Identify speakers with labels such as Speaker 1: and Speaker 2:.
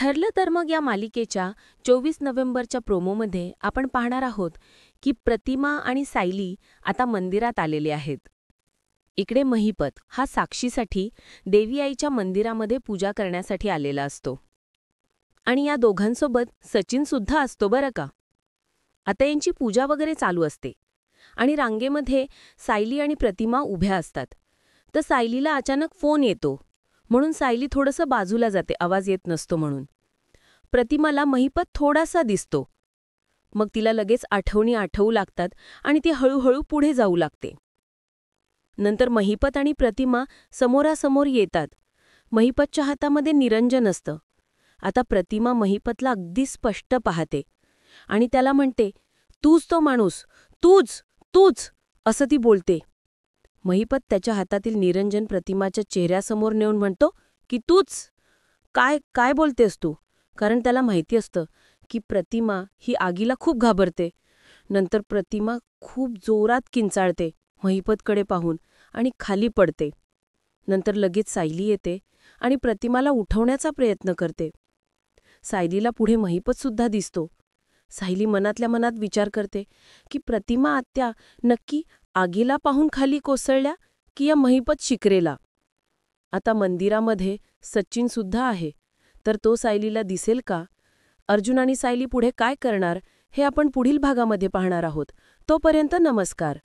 Speaker 1: ठरलं तर मग या मालिकेच्या 24 नोव्हेंबरच्या प्रोमोमध्ये आपण पाहणार आहोत की प्रतिमा आणि सायली आता मंदिरात आलेले आहेत. इकडे महिपत हा साक्षीसाठी देवी आईच्या मंदिरामध्ये पूजा करण्यासाठी आलेला असतो. आणि या दोघांसोबत सचिन सुद्धा असतो बरं का. आता यांची पूजा वगैरे चालू असते आणि रांगेमध्ये सायली आणि प्रतिमा उभ्या असतात. तर सायलीला अचानक फोन येतो म्हणून सायली थोडंसं बाजूला जाते, आवाज येत नसतो म्हणून. प्रतिमाला महिपत थोडासा दिसतो. मग तिला लगेच आठवणी आठवू लागतात आणि ती हळूहळू पुढे जाऊ लागते. नंतर महिपत आणि प्रतिमा समोरासमोर येतात. महिपतच्या हातामध्ये निरंजन असतं. आता प्रतिमा महिपतला अगदी स्पष्ट पाहते आणि त्याला म्हणते, तूच तो माणूस, तूच तूच असं ती बोलते. महिपत त्याच्या हातातील निरंजन प्रतिमाच्या चेहऱ्यासमोर नेऊन म्हणतो की तूच काय काय बोलतेस तू, कारण त्याला माहिती असतं की प्रतिमा ही आगीला खूप घाबरते. नंतर प्रतिमा खूप जोरात किंचाळते महिपतकडे पाहून आणि खाली पडते. नंतर लगेच सायली येते आणि प्रतिमाला उठवण्याचा प्रयत्न करते. सायलीला पुढे महिपतसुद्धा दिसतो. सायली मनातल्या मनात विचार करते की प्रतिमा आत्या नक्की आगीला पाहून खाली कोसळल्या की या महिपत शिकरेला. आता मंदिरामध्ये सचिनसुद्धा आहे, तर तो सायलीला दिसेल का? अर्जुन आणि सायली पुढे काय करणार हे आपण पुढील भागामध्ये पाहणार आहोत. तोपर्यंत नमस्कार.